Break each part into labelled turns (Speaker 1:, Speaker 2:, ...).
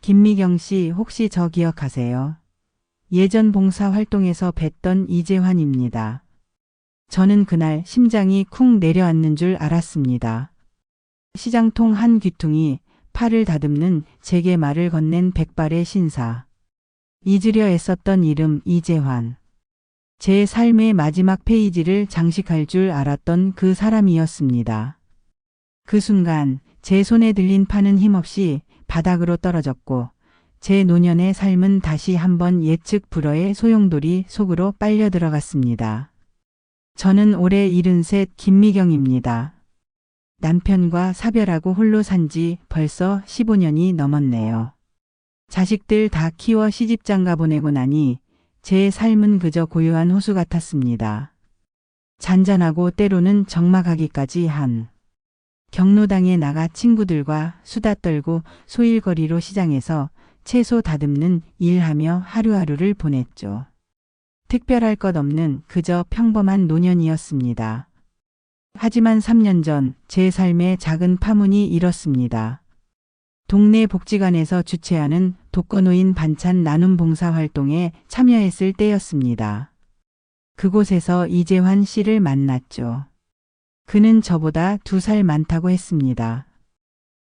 Speaker 1: 김미경 씨 혹시 저 기억하세요? 예전 봉사활동에서 뵀던 이재환입니다. 저는 그날 심장이 쿵 내려앉는 줄 알았습니다. 시장통 한 귀퉁이 팔을 다듬는 제게 말을 건넨 백발의 신사. 잊으려 애썼던 이름 이재환. 제 삶의 마지막 페이지를 장식할 줄 알았던 그 사람이었습니다. 그 순간 제 손에 들린 판은 힘없이 바닥으로 떨어졌고 제 노년의 삶은 다시 한번 예측 불허의 소용돌이 속으로 빨려 들어갔습니다. 저는 올해 73 김미경입니다. 남편과 사별하고 홀로 산 지 벌써 15년이 넘었네요. 자식들 다 키워 시집장가 보내고 나니 제 삶은 그저 고요한 호수 같았습니다. 잔잔하고 때로는 적막하기까지 한. 경로당에 나가 친구들과 수다 떨고 소일거리로 시장에서 채소 다듬는 일하며 하루하루를 보냈죠. 특별할 것 없는 그저 평범한 노년이었습니다. 하지만 3년 전 제 삶에 작은 파문이 일었습니다. 동네 복지관에서 주최하는 독거노인 반찬 나눔 봉사활동에 참여했을 때였습니다. 그곳에서 이재환 씨를 만났죠. 그는 저보다 2살 많다고 했습니다.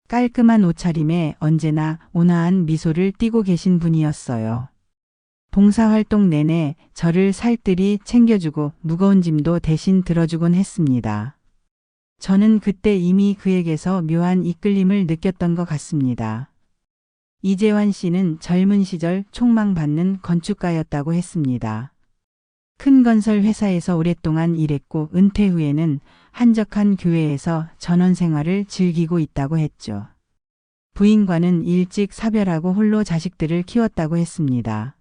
Speaker 1: 깔끔한 옷차림에 언제나 온화한 미소를 띠고 계신 분이었어요. 봉사활동 내내 저를 살뜰히 챙겨주고 무거운 짐도 대신 들어주곤 했습니다. 저는 그때 이미 그에게서 묘한 이끌림을 느꼈던 것 같습니다. 이재환 씨는 젊은 시절 촉망받는 건축가였다고 했습니다. 큰 건설 회사에서 오랫동안 일했고 은퇴 후에는 한적한 교회에서 전원 생활을 즐기고 있다고 했죠. 부인과는 일찍 사별하고 홀로 자식들을 키웠다고 했습니다.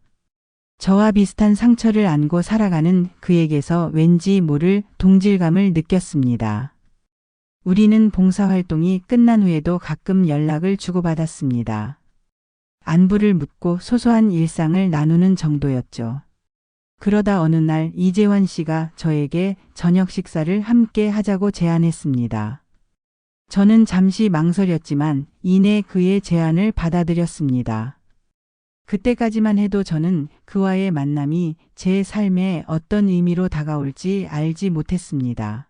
Speaker 1: 저와 비슷한 상처를 안고 살아가는 그에게서 왠지 모를 동질감을 느꼈습니다. 우리는 봉사활동이 끝난 후에도 가끔 연락을 주고받았습니다. 안부를 묻고 소소한 일상을 나누는 정도였죠. 그러다 어느 날 이재환 씨가 저에게 저녁 식사를 함께 하자고 제안했습니다. 저는 잠시 망설였지만 이내 그의 제안을 받아들였습니다. 그때까지만 해도 저는 그와의 만남이 제 삶에 어떤 의미로 다가올지 알지 못했습니다.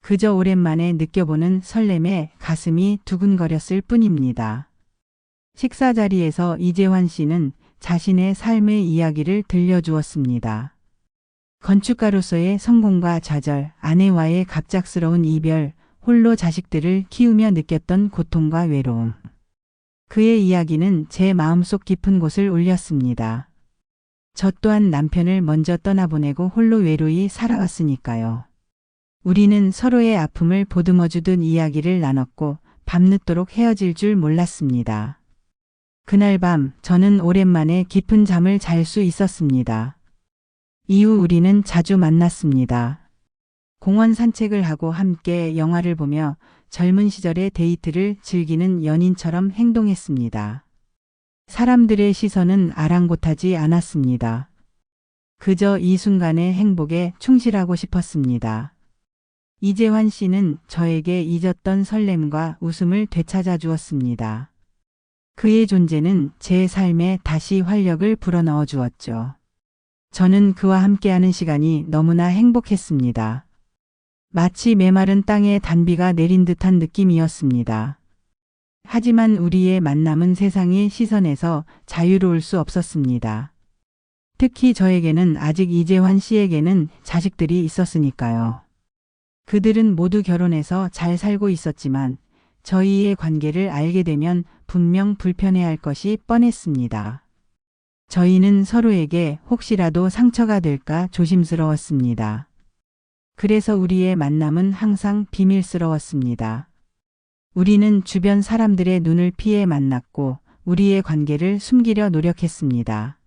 Speaker 1: 그저 오랜만에 느껴보는 설렘에 가슴이 두근거렸을 뿐입니다. 식사 자리에서 이재환 씨는 자신의 삶의 이야기를 들려주었습니다. 건축가로서의 성공과 좌절, 아내와의 갑작스러운 이별, 홀로 자식들을 키우며 느꼈던 고통과 외로움. 그의 이야기는 제 마음속 깊은 곳을 울렸습니다. 저 또한 남편을 먼저 떠나보내고 홀로 외로이 살아왔으니까요. 우리는 서로의 아픔을 보듬어주듯 이야기를 나눴고 밤늦도록 헤어질 줄 몰랐습니다. 그날 밤 저는 오랜만에 깊은 잠을 잘 수 있었습니다. 이후 우리는 자주 만났습니다. 공원 산책을 하고 함께 영화를 보며 젊은 시절의 데이트를 즐기는 연인처럼 행동했습니다. 사람들의 시선은 아랑곳하지 않았습니다. 그저 이 순간의 행복에 충실하고 싶었습니다. 이재환 씨는 저에게 잊었던 설렘과 웃음을 되찾아 주었습니다. 그의 존재는 제 삶에 다시 활력을 불어넣어 주었죠. 저는 그와 함께하는 시간이 너무나 행복했습니다. 마치 메마른 땅에 단비가 내린 듯한 느낌이었습니다. 하지만 우리의 만남은 세상의 시선에서 자유로울 수 없었습니다. 특히 저에게는 아직 이재환 씨에게는 자식들이 있었으니까요. 그들은 모두 결혼해서 잘 살고 있었지만 저희의 관계를 알게 되면 분명 불편해할 것이 뻔했습니다. 저희는 서로에게 혹시라도 상처가 될까 조심스러웠습니다. 그래서 우리의 만남은 항상 비밀스러웠습니다. 우리는 주변 사람들의 눈을 피해 만났고 우리의 관계를 숨기려 노력했습니다.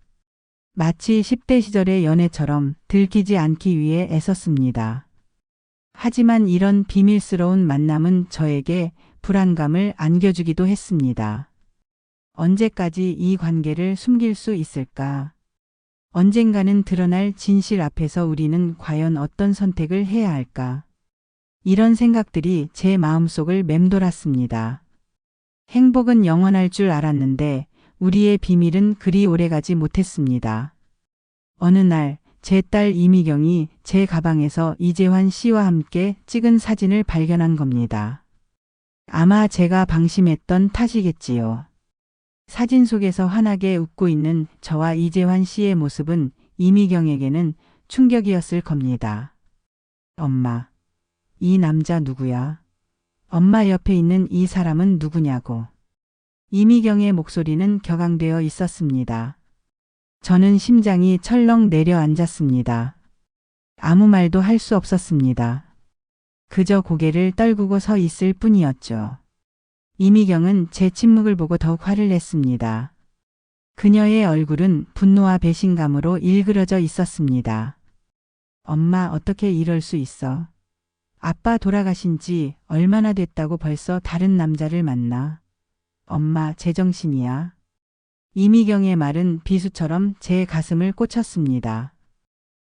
Speaker 1: 마치 10대 시절의 연애처럼 들키지 않기 위해 애썼습니다. 하지만 이런 비밀스러운 만남은 저에게 불안감을 안겨주기도 했습니다. 언제까지 이 관계를 숨길 수 있을까? 언젠가는 드러날 진실 앞에서 우리는 과연 어떤 선택을 해야 할까? 이런 생각들이 제 마음속을 맴돌았습니다. 행복은 영원할 줄 알았는데 우리의 비밀은 그리 오래가지 못했습니다. 어느 날 제 딸 이미경이 제 가방에서 이재환 씨와 함께 찍은 사진을 발견한 겁니다. 아마 제가 방심했던 탓이겠지요. 사진 속에서 환하게 웃고 있는 저와 이재환 씨의 모습은 이미경에게는 충격이었을 겁니다. 엄마, 이 남자 누구야? 엄마 옆에 있는 이 사람은 누구냐고. 이미경의 목소리는 격앙되어 있었습니다. 저는 심장이 철렁 내려앉았습니다. 아무 말도 할 수 없었습니다. 그저 고개를 떨구고 서 있을 뿐이었죠. 이미경은 제 침묵을 보고 더욱 화를 냈습니다. 그녀의 얼굴은 분노와 배신감으로 일그러져 있었습니다. 엄마, 어떻게 이럴 수 있어? 아빠 돌아가신 지 얼마나 됐다고 벌써 다른 남자를 만나? 엄마, 제정신이야? 이미경의 말은 비수처럼 제 가슴을 꽂혔습니다.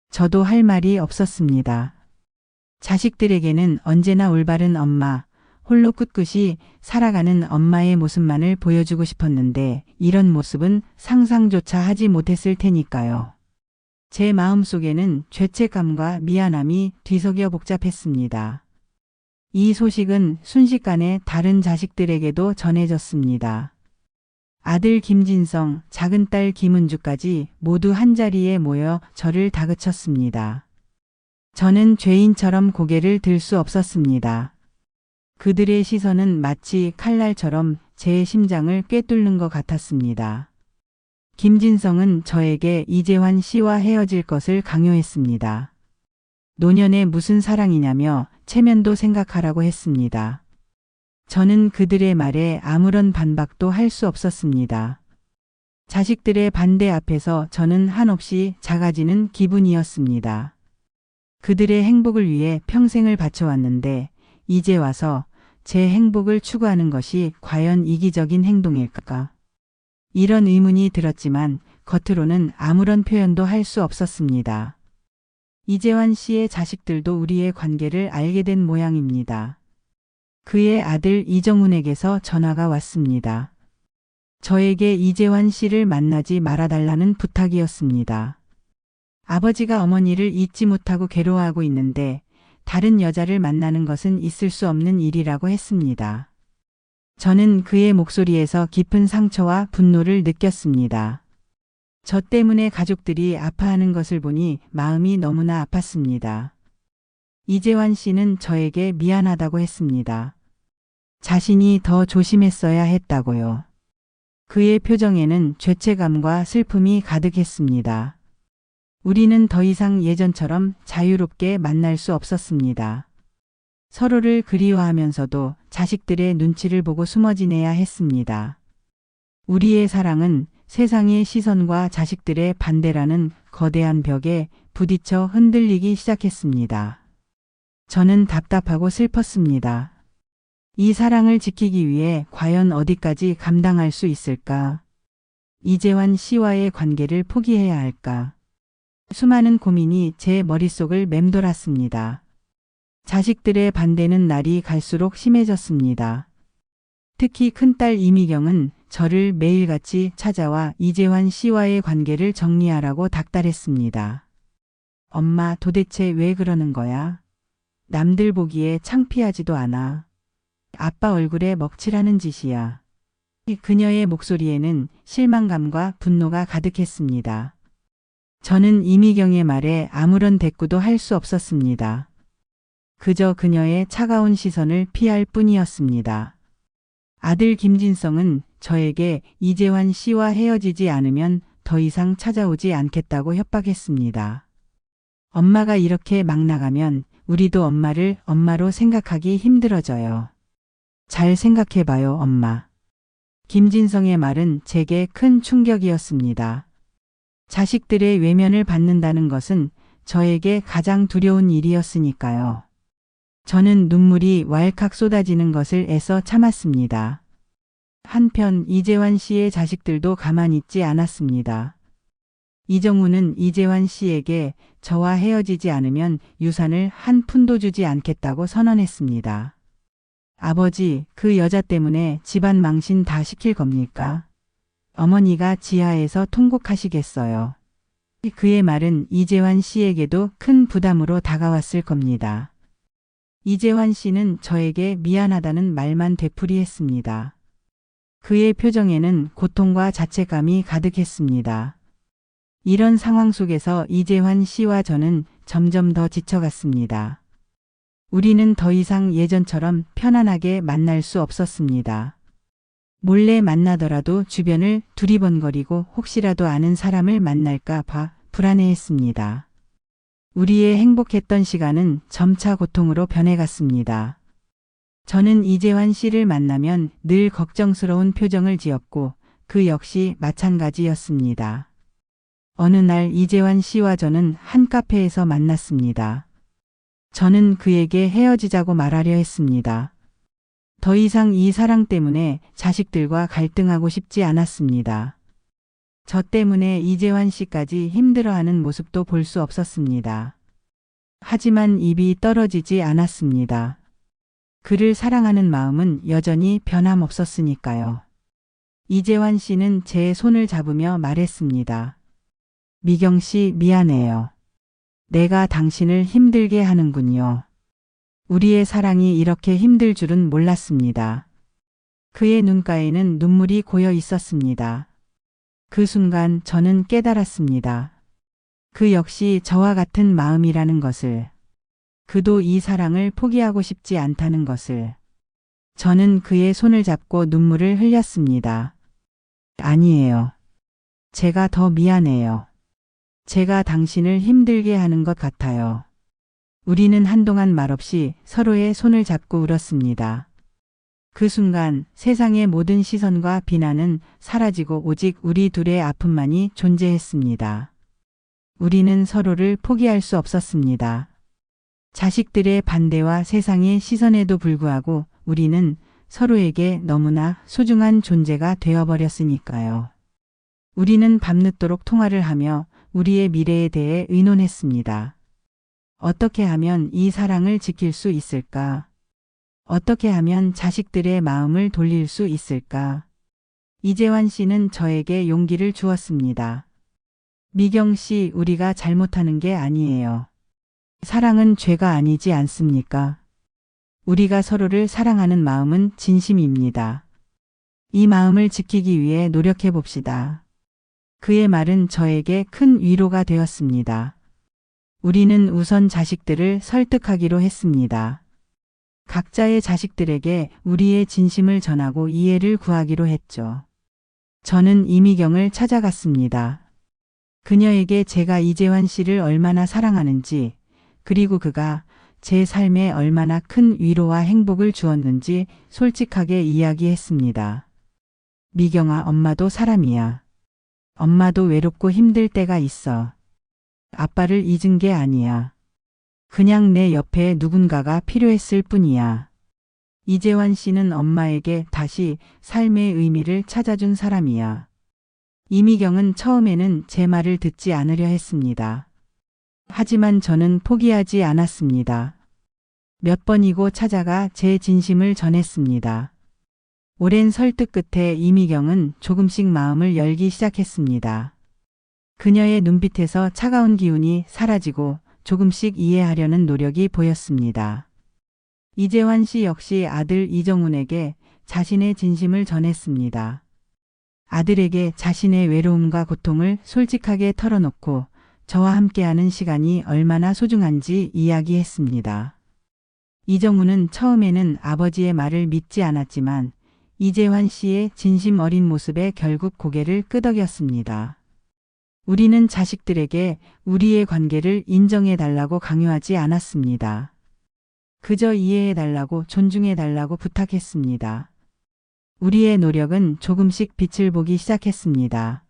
Speaker 1: 저도 할 말이 없었습니다. 자식들에게는 언제나 올바른 엄마, 홀로 꿋꿋이 살아가는 엄마의 모습만을 보여주고 싶었는데 이런 모습은 상상조차 하지 못했을 테니까요. 제 마음속에는 죄책감과 미안함이 뒤섞여 복잡했습니다. 이 소식은 순식간에 다른 자식들에게도 전해졌습니다. 아들 김진성, 작은 딸 김은주까지 모두 한자리에 모여 저를 다그쳤습니다. 저는 죄인처럼 고개를 들 수 없었습니다. 그들의 시선은 마치 칼날처럼 제 심장을 꿰뚫는 것 같았습니다. 김진성은 저에게 이재환 씨와 헤어질 것을 강요했습니다. 노년에 무슨 사랑이냐며 체면도 생각하라고 했습니다. 저는 그들의 말에 아무런 반박도 할 수 없었습니다. 자식들의 반대 앞에서 저는 한없이 작아지는 기분이었습니다. 그들의 행복을 위해 평생을 바쳐왔는데 이제 와서 제 행복을 추구하는 것이 과연 이기적인 행동일까? 이런 의문이 들었지만 겉으로는 아무런 표현도 할 수 없었습니다. 이재환 씨의 자식들도 우리의 관계를 알게 된 모양입니다. 그의 아들 이정훈에게서 전화가 왔습니다. 저에게 이재환 씨를 만나지 말아달라는 부탁이었습니다. 아버지가 어머니를 잊지 못하고 괴로워하고 있는데 다른 여자를 만나는 것은 있을 수 없는 일이라고 했습니다. 저는 그의 목소리에서 깊은 상처와 분노를 느꼈습니다. 저 때문에 가족들이 아파하는 것을 보니 마음이 너무나 아팠습니다. 이재환 씨는 저에게 미안하다고 했습니다. 자신이 더 조심했어야 했다고요. 그의 표정에는 죄책감과 슬픔이 가득했습니다. 우리는 더 이상 예전처럼 자유롭게 만날 수 없었습니다. 서로를 그리워하면서도 자식들의 눈치를 보고 숨어 지내야 했습니다. 우리의 사랑은 세상의 시선과 자식들의 반대라는 거대한 벽에 부딪혀 흔들리기 시작했습니다. 저는 답답하고 슬펐습니다. 이 사랑을 지키기 위해 과연 어디까지 감당할 수 있을까? 이재환 씨와의 관계를 포기해야 할까? 수많은 고민이 제 머릿속을 맴돌았습니다. 자식들의 반대는 날이 갈수록 심해졌습니다. 특히 큰딸 이미경은 저를 매일같이 찾아와 이재환 씨와의 관계를 정리하라고 닥달했습니다. 엄마, 도대체 왜 그러는 거야? 남들 보기에 창피하지도 않아. 아빠 얼굴에 먹칠하는 짓이야. 그녀의 목소리에는 실망감과 분노가 가득했습니다. 저는 이미경의 말에 아무런 대꾸도 할 수 없었습니다. 그저 그녀의 차가운 시선을 피할 뿐이었습니다. 아들 김진성은 저에게 이재환 씨와 헤어지지 않으면 더 이상 찾아오지 않겠다고 협박했습니다. 엄마가 이렇게 막 나가면 우리도 엄마를 엄마로 생각하기 힘들어져요. 잘 생각해봐요, 엄마. 김진성의 말은 제게 큰 충격이었습니다. 자식들의 외면을 받는다는 것은 저에게 가장 두려운 일이었으니까요. 저는 눈물이 왈칵 쏟아지는 것을 애써 참았습니다. 한편 이재환 씨의 자식들도 가만히 있지 않았습니다. 이정훈은 이재환 씨에게 저와 헤어지지 않으면 유산을 한 푼도 주지 않겠다고 선언했습니다. 아버지, 그 여자 때문에 집안 망신 다 시킬 겁니까? 어머니가 지하에서 통곡하시겠어요. 그의 말은 이재환 씨에게도 큰 부담으로 다가왔을 겁니다. 이재환 씨는 저에게 미안하다는 말만 되풀이했습니다. 그의 표정에는 고통과 자책감이 가득했습니다. 이런 상황 속에서 이재환 씨와 저는 점점 더 지쳐갔습니다. 우리는 더 이상 예전처럼 편안하게 만날 수 없었습니다. 몰래 만나더라도 주변을 두리번거리고 혹시라도 아는 사람을 만날까 봐 불안해했습니다. 우리의 행복했던 시간은 점차 고통으로 변해갔습니다. 저는 이재환 씨를 만나면 늘 걱정스러운 표정을 지었고 그 역시 마찬가지였습니다. 어느 날 이재환 씨와 저는 한 카페에서 만났습니다. 저는 그에게 헤어지자고 말하려 했습니다. 더 이상 이 사랑 때문에 자식들과 갈등하고 싶지 않았습니다. 저 때문에 이재환 씨까지 힘들어하는 모습도 볼 수 없었습니다. 하지만 입이 떨어지지 않았습니다. 그를 사랑하는 마음은 여전히 변함없었으니까요. 이재환 씨는 제 손을 잡으며 말했습니다. 미경 씨, 미안해요. 내가 당신을 힘들게 하는군요. 우리의 사랑이 이렇게 힘들 줄은 몰랐습니다. 그의 눈가에는 눈물이 고여 있었습니다. 그 순간 저는 깨달았습니다. 그 역시 저와 같은 마음이라는 것을. 그도 이 사랑을 포기하고 싶지 않다는 것을. 저는 그의 손을 잡고 눈물을 흘렸습니다. 아니에요. 제가 더 미안해요. 제가 당신을 힘들게 하는 것 같아요. 우리는 한동안 말없이 서로의 손을 잡고 울었습니다. 그 순간 세상의 모든 시선과 비난은 사라지고 오직 우리 둘의 아픔만이 존재했습니다. 우리는 서로를 포기할 수 없었습니다. 자식들의 반대와 세상의 시선에도 불구하고 우리는 서로에게 너무나 소중한 존재가 되어버렸으니까요. 우리는 밤늦도록 통화를 하며 우리의 미래에 대해 의논했습니다. 어떻게 하면 이 사랑을 지킬 수 있을까? 어떻게 하면 자식들의 마음을 돌릴 수 있을까? 이재환 씨는 저에게 용기를 주었습니다. 미경 씨, 우리가 잘못하는 게 아니에요. 사랑은 죄가 아니지 않습니까? 우리가 서로를 사랑하는 마음은 진심입니다. 이 마음을 지키기 위해 노력해 봅시다. 그의 말은 저에게 큰 위로가 되었습니다. 우리는 우선 자식들을 설득하기로 했습니다. 각자의 자식들에게 우리의 진심을 전하고 이해를 구하기로 했죠. 저는 이미경을 찾아갔습니다. 그녀에게 제가 이재환 씨를 얼마나 사랑하는지, 그리고 그가 제 삶에 얼마나 큰 위로와 행복을 주었는지 솔직하게 이야기했습니다. 미경아, 엄마도 사람이야. 엄마도 외롭고 힘들 때가 있어. 아빠를 잊은 게 아니야. 그냥 내 옆에 누군가가 필요했을 뿐이야. 이재환 씨는 엄마에게 다시 삶의 의미를 찾아준 사람이야. 이미경은 처음에는 제 말을 듣지 않으려 했습니다. 하지만 저는 포기하지 않았습니다. 몇 번이고 찾아가 제 진심을 전했습니다. 오랜 설득 끝에 이미경은 조금씩 마음을 열기 시작했습니다. 그녀의 눈빛에서 차가운 기운이 사라지고 조금씩 이해하려는 노력이 보였습니다. 이재환 씨 역시 아들 이정훈에게 자신의 진심을 전했습니다. 아들에게 자신의 외로움과 고통을 솔직하게 털어놓고 저와 함께하는 시간이 얼마나 소중한지 이야기했습니다. 이정훈은 처음에는 아버지의 말을 믿지 않았지만 이재환 씨의 진심 어린 모습에 결국 고개를 끄덕였습니다. 우리는 자식들에게 우리의 관계를 인정해달라고 강요하지 않았습니다. 그저 이해해달라고 존중해달라고 부탁했습니다. 우리의 노력은 조금씩 빛을 보기 시작했습니다.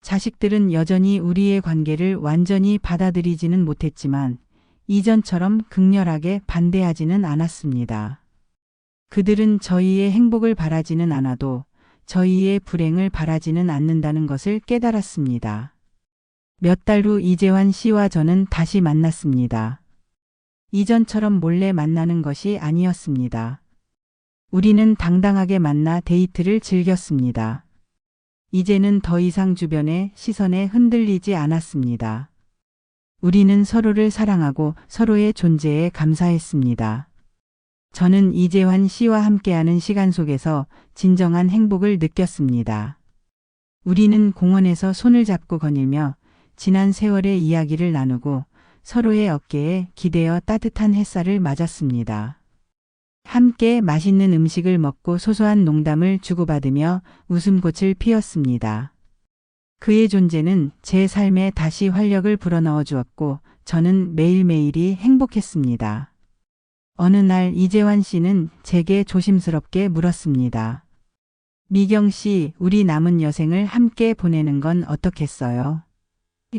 Speaker 1: 자식들은 여전히 우리의 관계를 완전히 받아들이지는 못했지만 이전처럼 극렬하게 반대하지는 않았습니다. 그들은 저희의 행복을 바라지는 않아도 저희의 불행을 바라지는 않는다는 것을 깨달았습니다. 몇 달 후 이재환 씨와 저는 다시 만났습니다. 이전처럼 몰래 만나는 것이 아니었습니다. 우리는 당당하게 만나 데이트를 즐겼습니다. 이제는 더 이상 주변의 시선에 흔들리지 않았습니다. 우리는 서로를 사랑하고 서로의 존재에 감사했습니다. 저는 이재환 씨와 함께하는 시간 속에서 진정한 행복을 느꼈습니다. 우리는 공원에서 손을 잡고 거닐며 지난 세월의 이야기를 나누고 서로의 어깨에 기대어 따뜻한 햇살을 맞았습니다. 함께 맛있는 음식을 먹고 소소한 농담을 주고받으며 웃음꽃을 피웠습니다. 그의 존재는 제 삶에 다시 활력을 불어넣어 주었고 저는 매일매일이 행복했습니다. 어느 날 이재환 씨는 제게 조심스럽게 물었습니다. 미경 씨, 우리 남은 여생을 함께 보내는 건 어떻겠어요?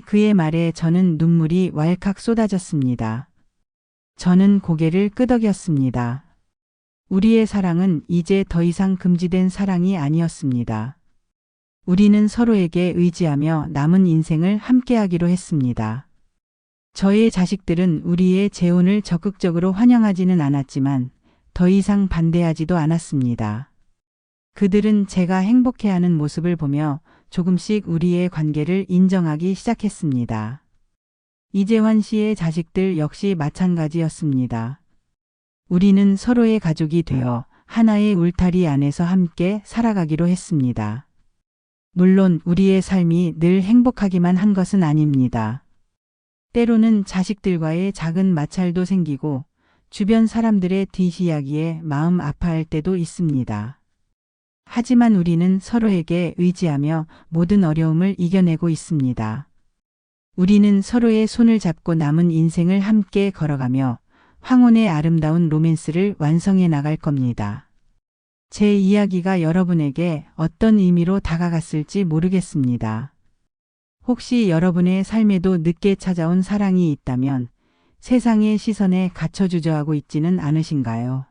Speaker 1: 그의 말에 저는 눈물이 왈칵 쏟아졌습니다. 저는 고개를 끄덕였습니다. 우리의 사랑은 이제 더 이상 금지된 사랑이 아니었습니다. 우리는 서로에게 의지하며 남은 인생을 함께하기로 했습니다. 저의 자식들은 우리의 재혼을 적극적으로 환영하지는 않았지만 더 이상 반대하지도 않았습니다. 그들은 제가 행복해하는 모습을 보며 조금씩 우리의 관계를 인정하기 시작했습니다. 이재환 씨의 자식들 역시 마찬가지였습니다. 우리는 서로의 가족이 되어 하나의 울타리 안에서 함께 살아가기로 했습니다. 물론 우리의 삶이 늘 행복하기만 한 것은 아닙니다. 때로는 자식들과의 작은 마찰도 생기고 주변 사람들의 뒷이야기에 마음 아파할 때도 있습니다. 하지만 우리는 서로에게 의지하며 모든 어려움을 이겨내고 있습니다. 우리는 서로의 손을 잡고 남은 인생을 함께 걸어가며 황혼의 아름다운 로맨스를 완성해 나갈 겁니다. 제 이야기가 여러분에게 어떤 의미로 다가갔을지 모르겠습니다. 혹시 여러분의 삶에도 늦게 찾아온 사랑이 있다면 세상의 시선에 갇혀 주저하고 있지는 않으신가요?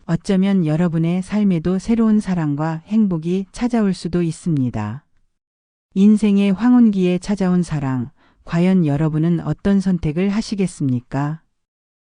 Speaker 1: 어쩌면 여러분의 삶에도 새로운 사랑과 행복이 찾아올 수도 있습니다. 인생의 황혼기에 찾아온 사랑, 과연 여러분은 어떤 선택을 하시겠습니까?